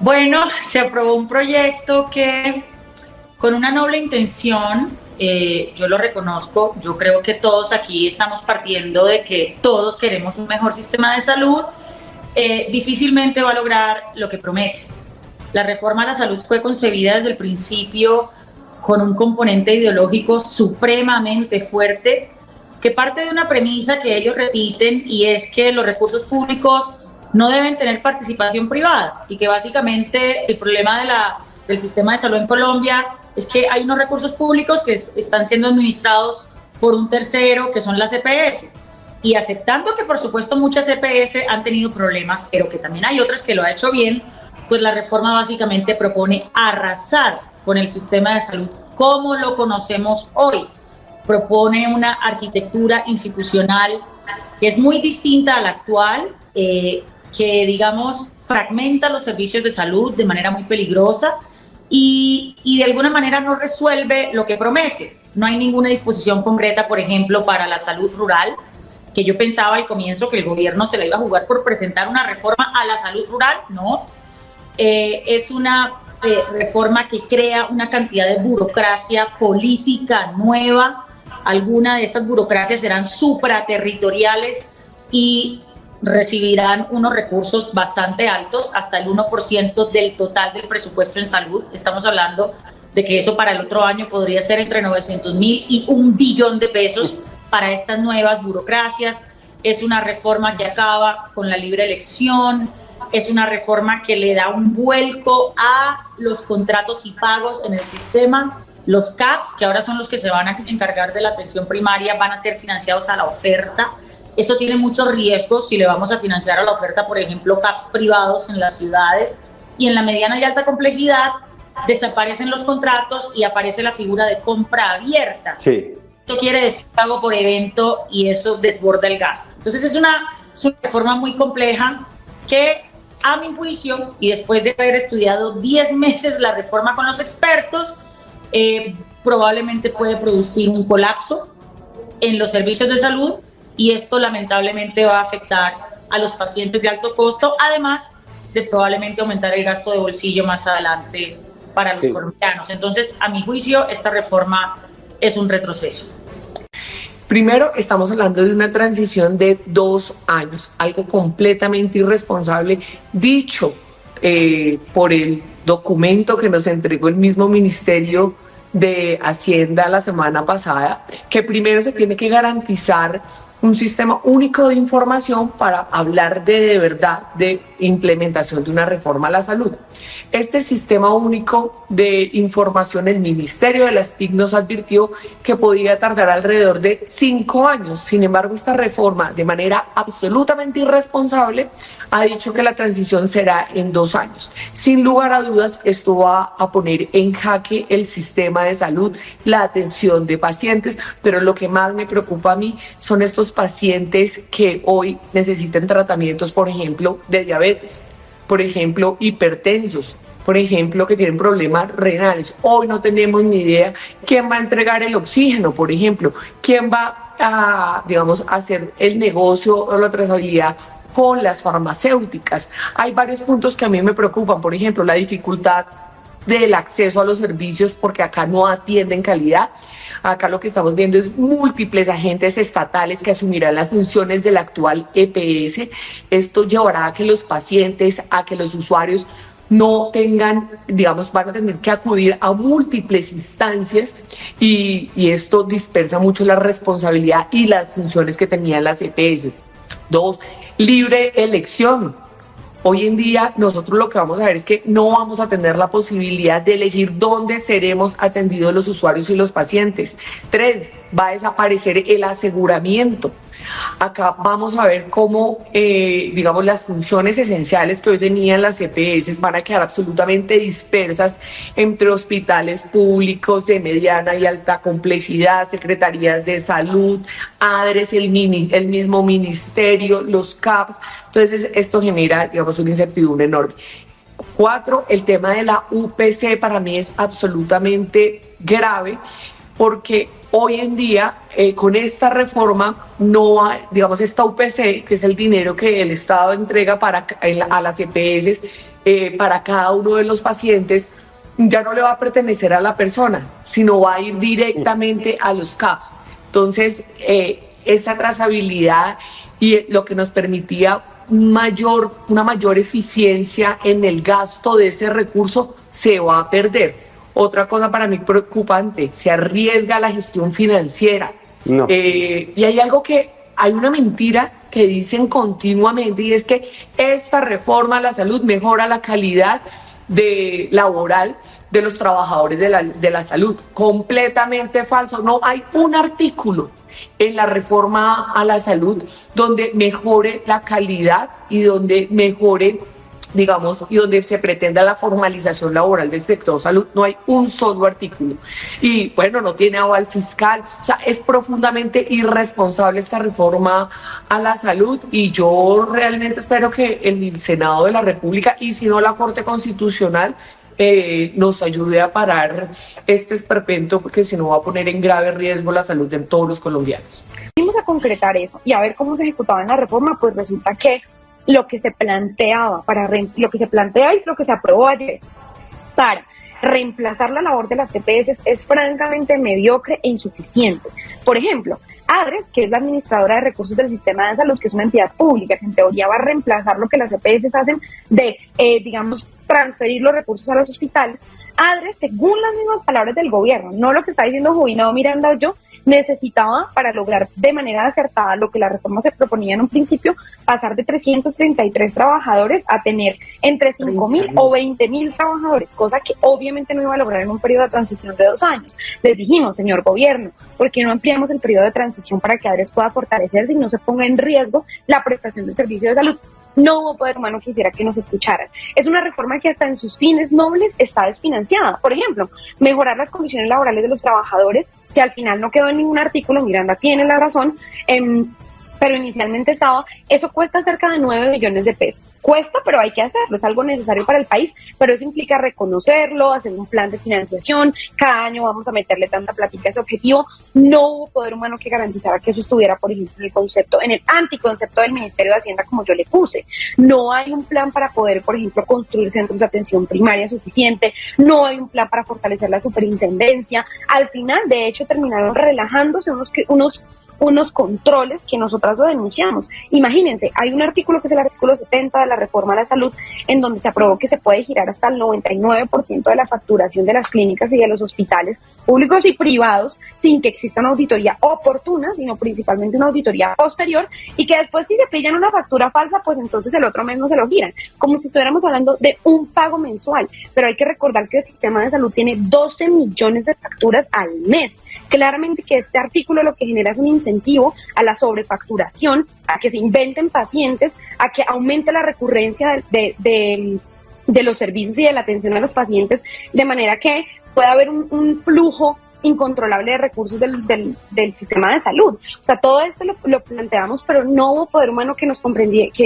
Bueno, se aprobó un proyecto que con una noble intención, yo lo reconozco, yo creo que todos aquí estamos partiendo de que todos queremos un mejor sistema de salud, difícilmente va a lograr lo que promete. La reforma a la salud fue concebida desde el principio con un componente ideológico supremamente fuerte que parte de una premisa que ellos repiten y es que los recursos públicos no deben tener participación privada y que básicamente el problema del sistema de salud en Colombia es que hay unos recursos públicos que están siendo administrados por un tercero, que son las EPS. Y aceptando que por supuesto muchas EPS han tenido problemas, pero que también hay otras que lo ha hecho bien, pues la reforma básicamente propone arrasar con el sistema de salud como lo conocemos hoy. Propone una arquitectura institucional que es muy distinta a la actual, que digamos fragmenta los servicios de salud de manera muy peligrosa y de alguna manera no resuelve lo que promete. No hay ninguna disposición concreta, por ejemplo, para la salud rural, que yo pensaba al comienzo que el gobierno se la iba a jugar por presentar una reforma a la salud rural, no. Es una reforma que crea una cantidad de burocracia política nueva. Algunas de estas burocracias serán supraterritoriales y recibirán unos recursos bastante altos, hasta el 1% del total del presupuesto en salud. Estamos hablando de que eso para el otro año podría ser entre 900.000 y 1 billón de pesos para estas nuevas burocracias. Es una reforma que acaba con la libre elección, es una reforma que le da un vuelco a los contratos y pagos en el sistema. Los CAPS, que ahora son los que se van a encargar de la atención primaria, van a ser financiados a la oferta. Eso tiene muchos riesgos si le vamos a financiar a la oferta, por ejemplo, CAPS privados en las ciudades. Y en la mediana y alta complejidad desaparecen los contratos y aparece la figura de compra abierta. Sí. Esto quiere decir pago por evento y eso desborda el gasto. Entonces es una reforma muy compleja que, a mi juicio, y después de haber estudiado 10 meses la reforma con los expertos, probablemente puede producir un colapso en los servicios de salud y esto lamentablemente va a afectar a los pacientes de alto costo, además de probablemente aumentar el gasto de bolsillo más adelante para los colombianos. Entonces, a mi juicio, esta reforma es un retroceso. Primero, estamos hablando de una transición de 2 años, algo completamente irresponsable, dicho por el documento que nos entregó el mismo Ministerio de Hacienda la semana pasada, que primero se tiene que garantizar un sistema único de información para hablar de verdad de implementación de una reforma a la salud. Este sistema único de información, el Ministerio de las TIC nos advirtió que podía tardar alrededor de 5 años. Sin embargo, esta reforma, de manera absolutamente irresponsable, ha dicho que la transición será en 2 años. Sin lugar a dudas, esto va a poner en jaque el sistema de salud, la atención de pacientes, pero lo que más me preocupa a mí son estos pacientes que hoy necesitan tratamientos, por ejemplo, de diabetes, por ejemplo, hipertensos, por ejemplo, que tienen problemas renales. Hoy no tenemos ni idea quién va a entregar el oxígeno, por ejemplo, quién va a, digamos, hacer el negocio o la trazabilidad con las farmacéuticas. Hay varios puntos que a mí me preocupan, por ejemplo, la dificultad del acceso a los servicios porque acá no atienden calidad. Acá lo que estamos viendo es múltiples agentes estatales que asumirán las funciones del actual EPS. Esto llevará a que los pacientes, a que los usuarios no tengan, digamos, van a tener que acudir a múltiples instancias y esto dispersa mucho la responsabilidad y las funciones que tenían las EPS. 2, libre elección. Hoy en día nosotros lo que vamos a ver es que no vamos a tener la posibilidad de elegir dónde seremos atendidos los usuarios y los pacientes. 3, va a desaparecer el aseguramiento. Acá vamos a ver cómo, digamos, las funciones esenciales que hoy tenían las EPS van a quedar absolutamente dispersas entre hospitales públicos de mediana y alta complejidad, secretarías de salud, ADRES, el mismo ministerio, los CAPS. Entonces esto genera, digamos, una incertidumbre enorme. 4, el tema de la UPC para mí es absolutamente grave porque hoy en día con esta reforma no hay, digamos, esta UPC, que es el dinero que el Estado entrega a las EPS, para cada uno de los pacientes, ya no le va a pertenecer a la persona, sino va a ir directamente a los CAPS. Entonces, esa trazabilidad y lo que nos permitía una mayor eficiencia en el gasto de ese recurso se va a perder. Otra cosa para mí preocupante, se arriesga la gestión financiera. No. Y hay una mentira que dicen continuamente, y es que esta reforma a la salud mejora la calidad laboral de los trabajadores de la salud. Completamente falso. No hay un artículo en la reforma a la salud donde mejore la calidad y donde mejore, digamos, y donde se pretenda la formalización laboral del sector salud. No hay un solo artículo. Y bueno, no tiene aval fiscal. O sea, es profundamente irresponsable esta reforma a la salud, y yo realmente espero que el Senado de la República, y si no la Corte Constitucional, nos ayude a parar este esperpento, porque si no va a poner en grave riesgo la salud de todos los colombianos. Vamos a concretar eso y a ver cómo se ejecutaba en la reforma. Pues resulta que lo que se planteaba lo que se plantea y lo que se aprobó ayer para reemplazar la labor de las EPS es francamente mediocre e insuficiente. Por ejemplo, ADRES, que es la administradora de recursos del sistema de salud, que es una entidad pública que en teoría va a reemplazar lo que las EPS hacen de, digamos, transferir los recursos a los hospitales. ADRES, según las mismas palabras del gobierno, no lo que está diciendo Juvinado Miranda o yo, necesitaba, para lograr de manera acertada lo que la reforma se proponía en un principio, pasar de 333 trabajadores a tener entre 5.000 o 20.000 trabajadores, cosa que obviamente no iba a lograr en un periodo de transición de 2 años. Les dijimos, señor gobierno, ¿por qué no ampliamos el periodo de transición para que ADRES pueda fortalecerse y no se ponga en riesgo la prestación del servicio de salud? No hubo poder humano que hiciera que nos escucharan. Es una reforma que hasta en sus fines nobles está desfinanciada. Por ejemplo, mejorar las condiciones laborales de los trabajadores, que al final no quedó en ningún artículo. Miranda tiene la razón, pero inicialmente estaba, eso cuesta cerca de 9 millones de pesos. Cuesta, pero hay que hacerlo, es algo necesario para el país, pero eso implica reconocerlo, hacer un plan de financiación, cada año vamos a meterle tanta plática a ese objetivo. No hubo poder humano que garantizara que eso estuviera, por ejemplo, en el anticoncepto del Ministerio de Hacienda, como yo le puse. No hay un plan para poder, por ejemplo, construir centros de atención primaria suficiente, no hay un plan para fortalecer la superintendencia. Al final, de hecho, terminaron relajándose unos controles que nosotras lo denunciamos. Imagínense, hay un artículo que es el artículo 70 de la reforma a la salud, en donde se aprobó que se puede girar hasta el 99% de la facturación de las clínicas y de los hospitales públicos y privados sin que exista una auditoría oportuna, sino principalmente una auditoría posterior, y que después, si se pillan una factura falsa, pues entonces el otro mes no se lo giran, como si estuviéramos hablando de un pago mensual. Pero hay que recordar que el sistema de salud tiene 12 millones de facturas al mes. Claramente que este artículo lo que genera es un incentivo a la sobrefacturación, a que se inventen pacientes, a que aumente la recurrencia de los servicios y de la atención a los pacientes, de manera que pueda haber un flujo incontrolable de recursos del sistema de salud. O sea, todo esto lo planteamos, pero no hubo poder humano que nos comprendiera, que